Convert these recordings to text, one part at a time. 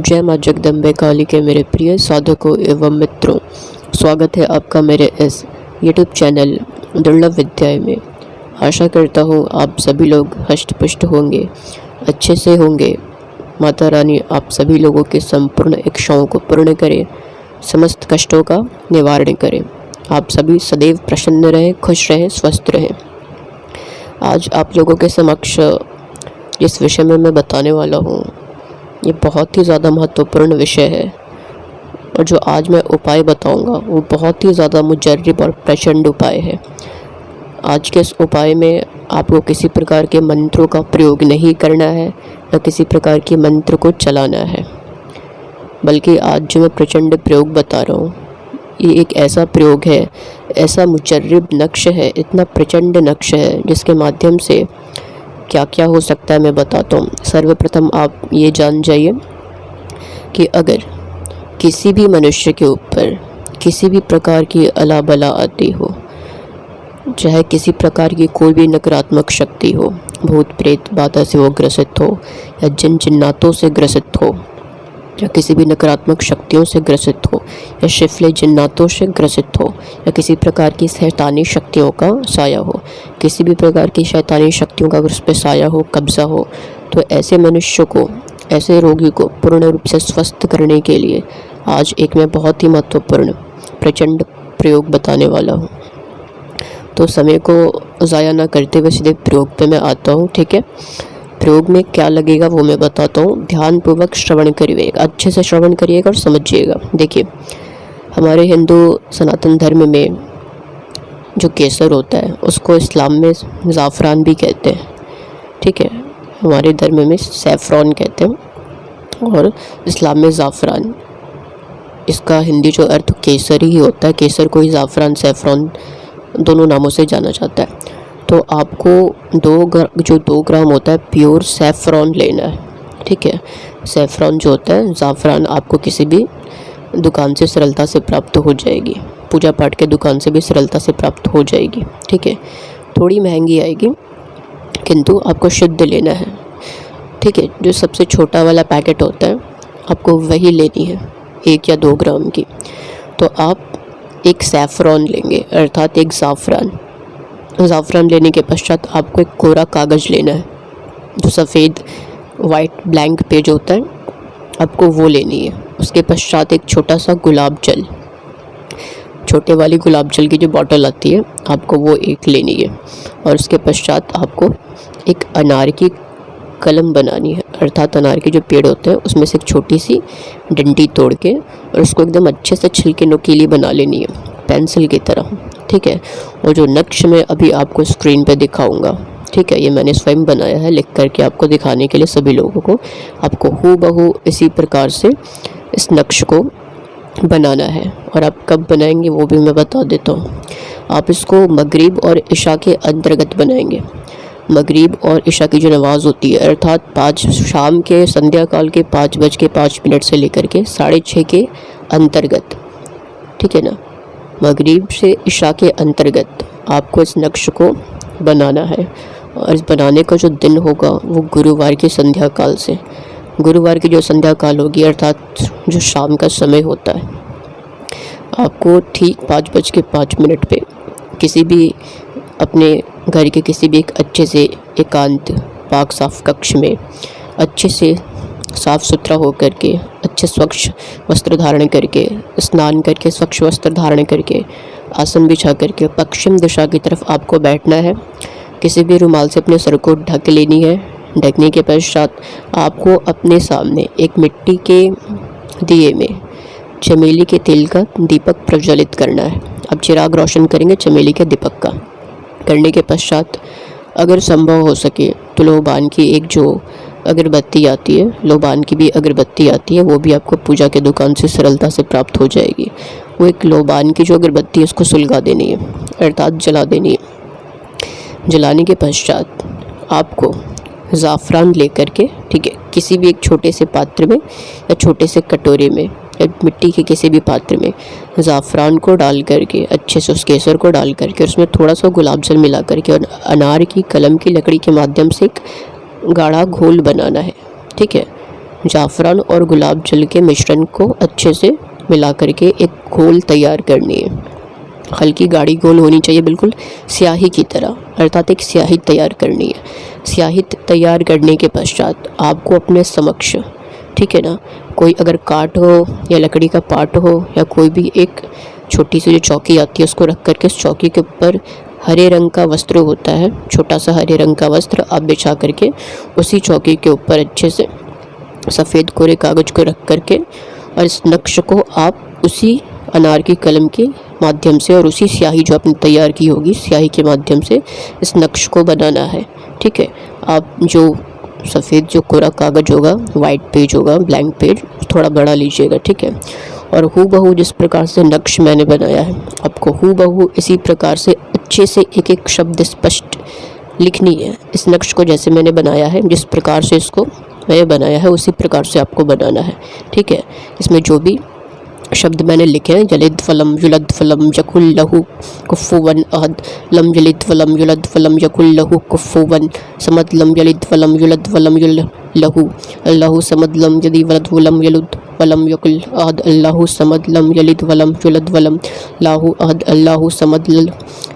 जय माँ जगदम्बे काली के मेरे प्रिय साधकों एवं मित्रों, स्वागत है आपका मेरे इस YouTube चैनल दुर्लभ विद्याएं में। आशा करता हूँ आप सभी लोग हष्ट-पुष्ट होंगे, अच्छे से होंगे। माता रानी आप सभी लोगों के संपूर्ण इच्छाओं को पूर्ण करे, समस्त कष्टों का निवारण करें। आप सभी सदैव प्रसन्न रहें, खुश रहें, स्वस्थ रहें। आज आप लोगों के समक्ष जिस विषय में मैं बताने वाला हूँ, ये बहुत ही ज़्यादा महत्वपूर्ण विषय है और जो आज मैं उपाय बताऊंगा वो बहुत ही ज़्यादा मुजर्रिब और प्रचंड उपाय है। आज के इस उपाय में आपको किसी प्रकार के मंत्रों का प्रयोग नहीं करना है, न किसी प्रकार के मंत्र को चलाना है, बल्कि आज जो मैं प्रचंड प्रयोग बता रहा हूँ ये एक ऐसा प्रयोग है, ऐसा मुजर्रिब नक्श है, इतना प्रचंड नक्श है जिसके माध्यम से क्या क्या हो सकता है मैं बताता हूँ। सर्वप्रथम आप ये जान जाइए कि अगर किसी भी मनुष्य के ऊपर किसी भी प्रकार की अला बला आती हो, चाहे किसी प्रकार की कोई भी नकारात्मक शक्ति हो, भूत प्रेत बाधा से वो ग्रसित हो या जिन जिन्नातों से ग्रसित हो या किसी भी नकारात्मक शक्तियों से ग्रसित हो या शिफले जिन्नातों से ग्रसित हो या किसी प्रकार की शैतानी शक्तियों का साया हो, किसी भी प्रकार की शैतानी शक्तियों का अगर उस पर साया हो, कब्जा हो, तो ऐसे मनुष्य को, ऐसे रोगी को पूर्ण रूप से स्वस्थ करने के लिए आज एक मैं बहुत ही महत्वपूर्ण प्रचंड प्रयोग बताने वाला हूँ। तो समय को ज़ाया ना करते हुए सीधे प्रयोग पे मैं आता हूँ। ठीक है, प्रयोग में क्या लगेगा वो मैं बताता हूँ। ध्यानपूर्वक श्रवण करिएगा, अच्छे से श्रवण करिएगा और समझिएगा। देखिए, हमारे हिंदू सनातन धर्म में जो केसर होता है उसको इस्लाम में ज़ाफ़रान भी कहते हैं। ठीक है, हमारे धर्म में सैफ़रॉन कहते हैं और इस्लाम में ज़ाफ़रान। इसका हिंदी जो अर्थ केसर ही होता है। केसर को ही ज़ाफ़रान, सैफ़रॉन दोनों नामों से जाना जाता है। तो आपको 2 ग्राम होता है प्योर सैफ़रॉन लेना है। ठीक है, सैफ़रॉन जो होता है, ज़ाफ़रान आपको किसी भी दुकान से सरलता से प्राप्त हो जाएगी, पूजा पाठ के दुकान से भी सरलता से प्राप्त हो जाएगी। ठीक है, थोड़ी महंगी आएगी किंतु आपको शुद्ध लेना है। ठीक है, जो सबसे छोटा वाला पैकेट होता है आपको वही लेनी है, 1 या 2 ग्राम की। तो आप एक सैफ़रॉन लेंगे, अर्थात एक ज़ाफ़रान लेने के पश्चात आपको एक कोरा कागज़ लेना है, जो सफ़ेद वाइट ब्लैंक पेज होता है, आपको वो लेनी है। उसके पश्चात एक छोटा सा गुलाब जल, छोटे वाली गुलाब जल की जो बॉटल आती है, आपको वो एक लेनी है। और उसके पश्चात आपको एक अनार की कलम बनानी है, अर्थात अनार के जो पेड़ होते हैं उसमें से एक छोटी सी डंडी तोड़ के और उसको एकदम अच्छे से छिलके नुकीली बना लेनी है, पेंसिल की तरह। ठीक है, और जो नक्श मैं अभी आपको स्क्रीन पे दिखाऊंगा, ठीक है, ये मैंने स्वयं बनाया है लिख करके आपको दिखाने के लिए सभी लोगों को। आपको हूबहू इसी प्रकार से इस नक्श को बनाना है और आप कब बनाएंगे वो भी मैं बता देता हूँ। आप इसको मगरिब और इशा के अंतर्गत बनाएंगे। मगरिब और इशा की जो नमाज़ होती है, अर्थात 5 शाम के संध्या काल के 5:05 से लेकर के 6:30 के अंतर्गत। ठीक है ना, मगरिब से इशा के अंतर्गत आपको इस नक्श को बनाना है। और इस बनाने का जो दिन होगा वो गुरुवार की संध्या काल से, गुरुवार की जो संध्या काल होगी, अर्थात जो शाम का समय होता है, आपको ठीक 5:05 पे किसी भी अपने घर के किसी भी एक अच्छे से एकांत पाक साफ कक्ष में अच्छे से साफ़ सुथरा हो करके, अच्छे स्वच्छ वस्त्र धारण करके, स्नान करके, स्वच्छ वस्त्र धारण करके, आसन बिछा करके पश्चिम दिशा की तरफ आपको बैठना है। किसी भी रुमाल से अपने सर को ढक लेनी है। ढकने के पश्चात आपको अपने सामने एक मिट्टी के दिए में चमेली के तेल का दीपक प्रज्वलित करना है। अब चिराग रोशन करेंगे चमेली के दीपक का। करने के पश्चात अगर संभव हो सके तो लोबान की एक जो अगरबत्ती आती है, लोबान की भी अगरबत्ती आती है, वो भी आपको पूजा के दुकान से सरलता से प्राप्त हो जाएगी। वो एक लोबान की जो अगरबत्ती है उसको सुलगा देनी है, अर्थात जला देनी है। जलाने के पश्चात आपको ज़ाफ़रान लेकर के, ठीक है, किसी भी एक छोटे से पात्र में या छोटे से कटोरे में या मिट्टी के किसी भी पात्र में ज़ाफ़रान को डाल करके, अच्छे से उस केसर को डाल करके, उसमें थोड़ा सा गुलाब जल मिला करके और अनार की कलम की लकड़ी के माध्यम से एक गाढ़ा घोल बनाना है। ठीक है, जाफरान और गुलाब जल के मिश्रण को अच्छे से मिला करके एक घोल तैयार करनी है। हल्की गाढ़ी घोल होनी चाहिए, बिल्कुल स्याही की तरह, अर्थात एक स्याही तैयार करनी है। स्याही तैयार करने के पश्चात आपको अपने समक्ष, ठीक है ना, कोई अगर काठ हो या लकड़ी का पाट हो या कोई भी एक छोटी सी जो चौकी आती है उसको रख करके उस चौकी के ऊपर हरे रंग का वस्त्र होता है, छोटा सा हरे रंग का वस्त्र आप बिछा करके उसी चौकी के ऊपर अच्छे से सफ़ेद कोरे कागज़ को रख करके और इस नक्श को आप उसी अनार की कलम के माध्यम से और उसी स्याही जो आपने तैयार की होगी स्याही के माध्यम से इस नक्श को बनाना है। ठीक है, आप जो सफ़ेद जो कोरा कागज़ होगा, वाइट पेज होगा, ब्लैंक पेज, थोड़ा बड़ा लीजिएगा। ठीक है, और हूबहू जिस प्रकार से नक्श मैंने बनाया है आपको हूबहू इसी प्रकार से अच्छे से एक एक शब्द स्पष्ट लिखनी है। इस नक्श को जैसे मैंने बनाया है, जिस प्रकार से इसको मैंने बनाया है उसी प्रकार से आपको बनाना है। ठीक है, इसमें जो भी शब्द मैंने लिखे हैं, जलिद फलम युलद फलम यकुल लहू कुफुवन अहद, लम जलिद फलम युलद फलम यकुल लहू कुफुवन समद, लम जलिद फलम युलद फलम युल लहू अल्लाहु समद, लम जदि वलद वलम यलुद वलम यकुल अहद, अल्लाहु समद, लम यलिद वलम युलद वलम लाहु अहद, अल्लाहु समद,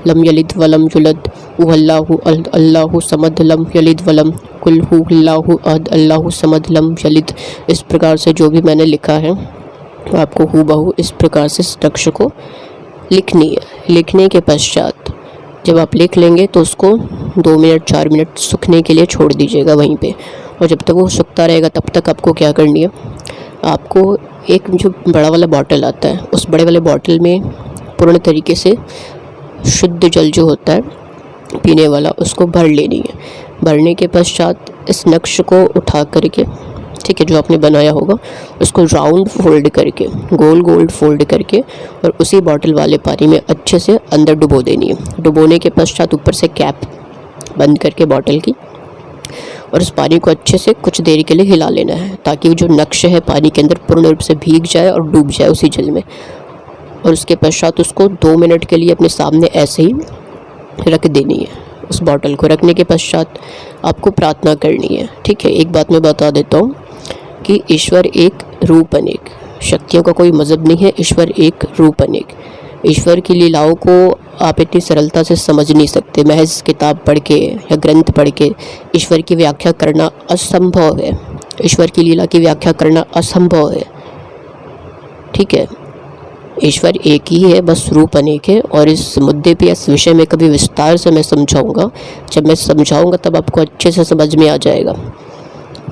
लम यलिद वलम युलद वल्लाहु अहद, अल्लाहु समद, लम यलिद वलम कुल हु अल्लाहु अहद, अल्लाहु समद, लम यलिद। इस प्रकार से जो भी मैंने लिखा है आपको हूबहू इस प्रकार से इस नक्श को लिखनी है। लिखने के पश्चात जब आप लिख लेंगे तो उसको 2 मिनट 4 मिनट सूखने के लिए छोड़ दीजिएगा वहीं पे, और जब तक वो सूखता रहेगा तब तक आपको क्या करनी है, आपको एक जो बड़ा वाला बॉटल आता है उस बड़े वाले बॉटल में पूर्ण तरीके से शुद्ध जल जो होता है पीने वाला उसको भर लेनी है। भरने के पश्चात इस नक्श को उठा करके, ठीक है, जो आपने बनाया होगा उसको राउंड फोल्ड करके, गोल गोल फोल्ड करके और उसी बॉटल वाले पानी में अच्छे से अंदर डुबो देनी है। डुबोने के पश्चात ऊपर से कैप बंद करके बॉटल की और उस पानी को अच्छे से कुछ देर के लिए हिला लेना है ताकि जो नक्श है पानी के अंदर पूर्ण रूप से भीग जाए और डूब जाए उसी जल में। और उसके पश्चात उसको 2 मिनट के लिए अपने सामने ऐसे ही रख देनी है। उस बॉटल को रखने के पश्चात आपको प्रार्थना करनी है। ठीक है, एक बात मैं बता देता हूँ कि ईश्वर एक रूप अनेक, शक्तियों का कोई मज़हब नहीं है, ईश्वर एक रूप अनेक। ईश्वर की लीलाओं को आप इतनी सरलता से समझ नहीं सकते। महज किताब पढ़ के या ग्रंथ पढ़ के ईश्वर की व्याख्या करना असंभव है। ईश्वर की लीला की व्याख्या करना असंभव है। ठीक है, ईश्वर एक ही है, बस रूप अनेक है। और इस मुद्दे पे, इस विषय में कभी विस्तार से मैं समझाऊंगा। जब मैं समझाऊंगा तब आपको अच्छे से समझ में आ जाएगा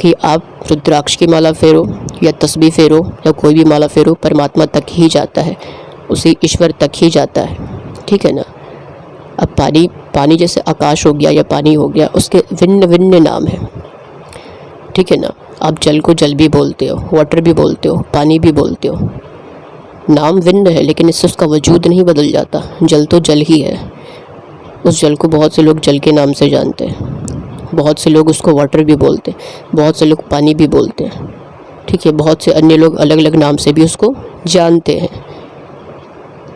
कि आप रुद्राक्ष की माला फेरो या तस्बीह फेरो या कोई भी माला फेरो, परमात्मा तक ही जाता है, उसी ईश्वर तक ही जाता है। ठीक है ना। अब पानी जैसे आकाश हो गया या पानी हो गया, उसके भिन्न भिन्न नाम हैं। ठीक है ना। आप जल को जल भी बोलते हो, वाटर भी बोलते हो, पानी भी बोलते हो, नाम भिन्न है लेकिन इससे उसका वजूद नहीं बदल जाता। जल तो जल ही है। उस जल को बहुत से लोग जल के नाम से जानते हैं, बहुत से लोग उसको वाटर भी बोलते हैं, बहुत से लोग पानी भी बोलते हैं। ठीक है, बहुत से अन्य लोग अलग अलग नाम से भी उसको जानते हैं,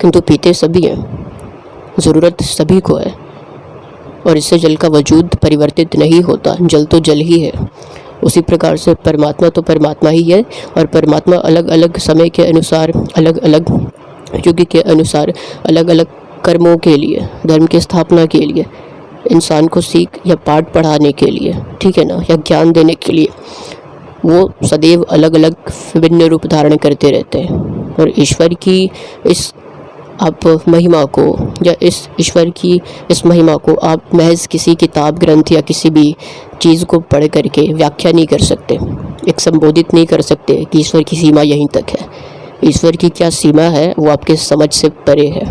किंतु पीते सभी हैं, ज़रूरत सभी को है। और इससे जल का वजूद परिवर्तित नहीं होता, जल तो जल ही है। उसी प्रकार से परमात्मा तो परमात्मा ही है, और परमात्मा अलग अलग समय के अनुसार, अलग अलग युग के अनुसार, अलग अलग कर्मों के लिए, धर्म की स्थापना के लिए, इंसान को सीख या पाठ पढ़ाने के लिए, ठीक है ना, या ज्ञान देने के लिए वो सदैव अलग अलग विभिन्न रूप धारण करते रहते हैं। और ईश्वर की इस आप महिमा को या इस ईश्वर की इस महिमा को आप महज किसी किताब, ग्रंथ या किसी भी चीज़ को पढ़ करके व्याख्या नहीं कर सकते, एक संबोधित नहीं कर सकते कि ईश्वर की सीमा यहीं तक है। ईश्वर की क्या सीमा है वो आपके समझ से परे है।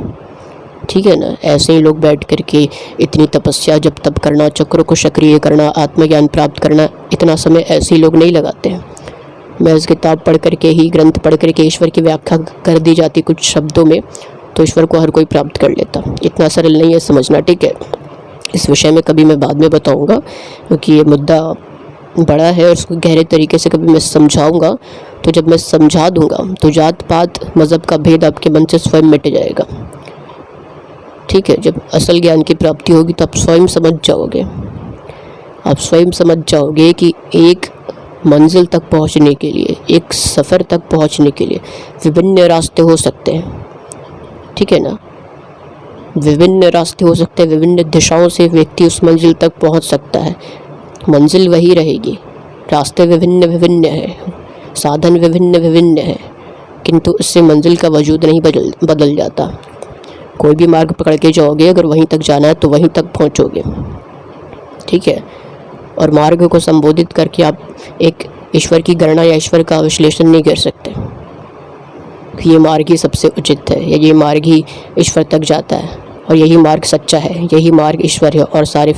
ठीक है ना। ऐसे ही लोग बैठ करके इतनी तपस्या जब तप करना, चक्रों को सक्रिय करना, आत्मज्ञान प्राप्त करना, इतना समय ऐसे ही लोग नहीं लगाते हैं। महज किताब पढ़ करके ही, ग्रंथ पढ़ करके ईश्वर की व्याख्या कर दी जाती कुछ शब्दों में, तो ईश्वर को हर कोई प्राप्त कर लेता। इतना सरल नहीं है समझना। ठीक है, इस विषय में कभी मैं बाद में बताऊंगा क्योंकि ये मुद्दा बड़ा है और उसको गहरे तरीके से कभी मैं समझाऊंगा। तो जब मैं समझा दूंगा तो जात पात मज़हब का भेद आपके मन से स्वयं मिट जाएगा। ठीक है, जब असल ज्ञान की प्राप्ति होगी तो आप स्वयं समझ जाओगे। आप स्वयं समझ जाओगे कि एक मंजिल तक पहुंचने के लिए, एक सफ़र तक पहुंचने के लिए विभिन्न रास्ते हो सकते हैं, ठीक है ना। विभिन्न रास्ते हो सकते हैं, विभिन्न दिशाओं से व्यक्ति उस मंजिल तक पहुंच सकता है। मंजिल वही रहेगी, रास्ते विभिन्न विभिन्न हैं, साधन विभिन्न विभिन्न हैं, किंतु इससे मंजिल का वजूद नहीं बदल जाता। कोई भी मार्ग पकड़ के जाओगे, अगर वहीं तक जाना है तो वहीं तक पहुंचोगे, ठीक है। और मार्ग को संबोधित करके आप एक ईश्वर की गणना या ईश्वर का विश्लेषण नहीं कर सकते कि ये मार्ग ही सबसे उचित है या ये मार्ग ही ईश्वर तक जाता है और यही मार्ग सच्चा है, यही मार्ग ईश्वर है और सारे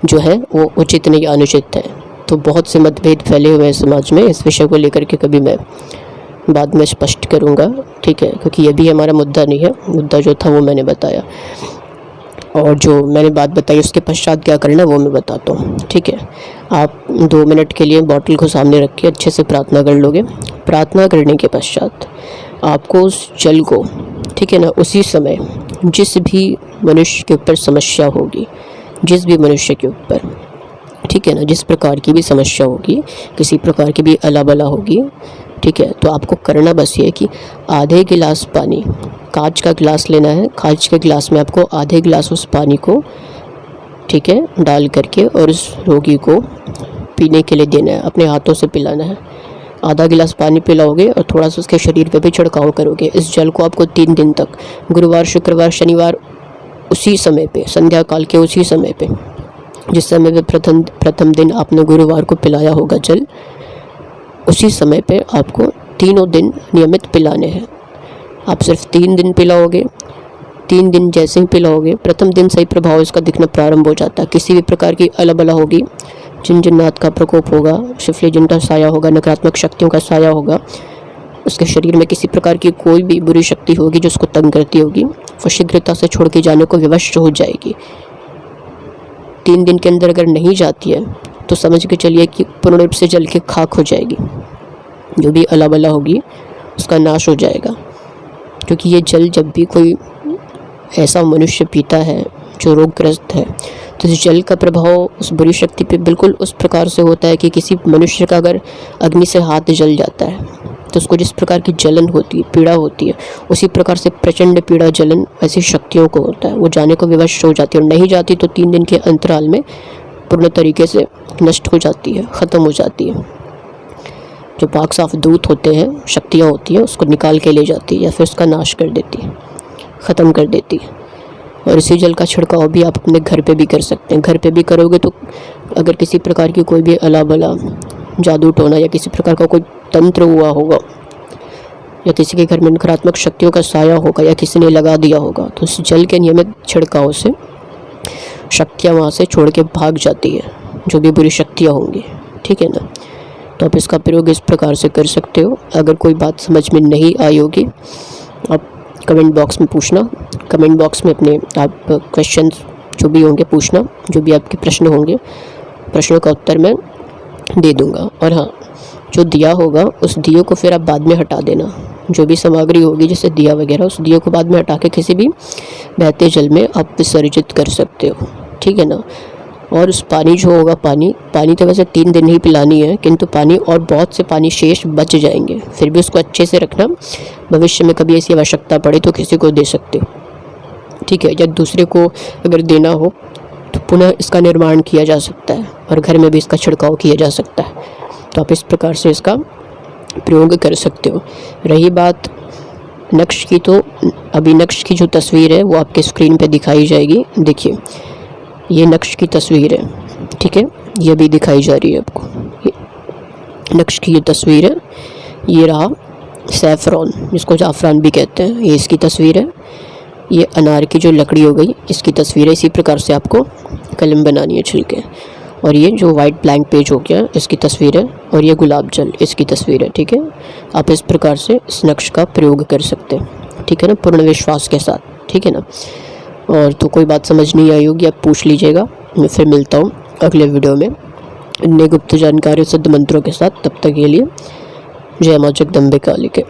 जो है वो उचित नहीं अनुचित है। तो बहुत से मतभेद फैले हुए हैं समाज में। इस विषय को लेकर के कभी मैं बाद में स्पष्ट करूंगा, ठीक है, क्योंकि ये भी हमारा मुद्दा नहीं है। मुद्दा जो था वो मैंने बताया, और जो मैंने बात बताई उसके पश्चात क्या करना वो मैं बताता हूँ, ठीक है। आप 2 मिनट के लिए बॉटल को सामने रख के अच्छे से प्रार्थना कर लोगे। प्रार्थना करने के पश्चात आपको उस जल को, ठीक है ना, उसी समय जिस भी मनुष्य के ऊपर समस्या होगी, जिस भी मनुष्य के ऊपर, ठीक है ना, जिस प्रकार की भी समस्या होगी, किसी प्रकार की भी अलाबला होगी, ठीक है, तो आपको करना बस ये कि आधे गिलास पानी, कांच का गिलास लेना है, कांच के गिलास में आपको आधे गिलास उस पानी को, ठीक है, डाल करके और उस रोगी को पीने के लिए देना है, अपने हाथों से पिलाना है। आधा गिलास पानी पिलाओगे और थोड़ा सा उसके शरीर पे भी छिड़काव करोगे। इस जल को आपको 3 दिन तक, गुरुवार, शुक्रवार, शनिवार, उसी समय पे, संध्या काल के उसी समय पे, जिस समय पे प्रथम दिन आपने गुरुवार को पिलाया होगा जल, उसी समय पे आपको 3 दिन नियमित पिलाने हैं। आप सिर्फ 3 दिन पिलाओगे। 3 दिन जैसे ही पिलाओगे, प्रथम दिन सही प्रभाव इसका दिखना प्रारंभ हो जाता है। किसी भी प्रकार की अलाबला होगी, जिन्नात का प्रकोप होगा, शिफली जिन का साया होगा, नकारात्मक शक्तियों का साया होगा, उसके शरीर में किसी प्रकार की कोई भी बुरी शक्ति होगी जो उसको तंग करती होगी, वो शीघ्रता से छोड़ के जाने को विवश हो जाएगी। 3 दिन के अंदर अगर नहीं जाती है तो समझ के चलिए कि पूर्ण रूप से जल के खाक हो जाएगी। जो भी अलाबला होगी उसका नाश हो जाएगा, क्योंकि ये जल जब भी कोई ऐसा मनुष्य पीता है जो रोगग्रस्त है, तो इस जल का प्रभाव उस बुरी शक्ति पे बिल्कुल उस प्रकार से होता है कि किसी मनुष्य का अगर अग्नि से हाथ जल जाता है तो उसको जिस प्रकार की जलन होती है, पीड़ा होती है, उसी प्रकार से प्रचंड पीड़ा जलन ऐसी शक्तियों को होता है। वो जाने को विवश हो जाती है, और नहीं जाती तो 3 दिन के अंतराल में पूर्ण तरीके से नष्ट हो जाती है, ख़त्म हो जाती है। जो पाक साफ दूत होते हैं, शक्तियाँ होती हैं, उसको निकाल के ले जाती है या फिर उसका नाश कर देती है, ख़त्म कर देती है। और इसी जल का छिड़काव भी आप अपने घर पे भी कर सकते हैं। घर पे भी करोगे तो अगर किसी प्रकार की कोई भी अलाबला, जादू टोना या किसी प्रकार का कोई तंत्र हुआ होगा, या किसी के घर में नकारात्मक शक्तियों का साया होगा, या किसी ने लगा दिया होगा, तो उस जल के नियमित छिड़काव से शक्तियाँ वहाँ से छोड़ के भाग जाती है, जो भी बुरी शक्तियाँ होंगी, ठीक है ना। तो आप इसका प्रयोग इस प्रकार से कर सकते हो। अगर कोई बात समझ में नहीं आई होगी, आप कमेंट बॉक्स में पूछना। कमेंट बॉक्स में अपने आप क्वेश्चन जो भी होंगे पूछना, जो भी आपके प्रश्न होंगे, प्रश्नों का उत्तर मैं दे दूंगा। और हाँ, जो दिया होगा उस दिए को फिर आप बाद में हटा देना। जो भी सामग्री होगी जैसे दिया वगैरह, उस दिए को बाद में हटा के किसी भी बहते जल में आप विसर्जित कर सकते हो, ठीक है ना। और उस पानी जो होगा, पानी तो वैसे 3 दिन ही पिलानी है, किंतु पानी और बहुत से पानी शेष बच जाएंगे, फिर भी उसको अच्छे से रखना। भविष्य में कभी ऐसी आवश्यकता पड़े तो किसी को दे सकते हो, ठीक है। या दूसरे को अगर देना हो तो पुनः इसका निर्माण किया जा सकता है और घर में भी इसका छिड़काव किया जा सकता है। तो आप इस प्रकार से इसका प्रयोग कर सकते हो। रही बात नक्श की, तो अभी नक्श की जो तस्वीर है वो आपके स्क्रीन पे दिखाई जाएगी। देखिए, ये नक्श की तस्वीर है, ठीक है, ये भी दिखाई जा रही है आपको। ये नक्श की ये तस्वीर है। ये रहा सैफरॉन, जिसको जाफरान भी कहते हैं, ये इसकी तस्वीर है। ये अनार की जो लकड़ी हो गई, इसकी तस्वीर है। इसी प्रकार से आपको कलम बनानी है छिलके। और ये जो वाइट ब्लैंक पेज हो गया, इसकी तस्वीर है। और ये गुलाब जल, इसकी तस्वीर है, ठीक है। आप इस प्रकार से इस नक्श का प्रयोग कर सकते हैं, ठीक है ना, पूर्ण विश्वास के साथ, ठीक है ना। और तो कोई बात समझ नहीं आई होगी, आप पूछ लीजिएगा। मैं फिर मिलता हूँ अगले वीडियो में अन्य गुप्त जानकारी सिद्ध मंत्रों के साथ। तब तक के लिए जय माँ जगदम्बे काली के।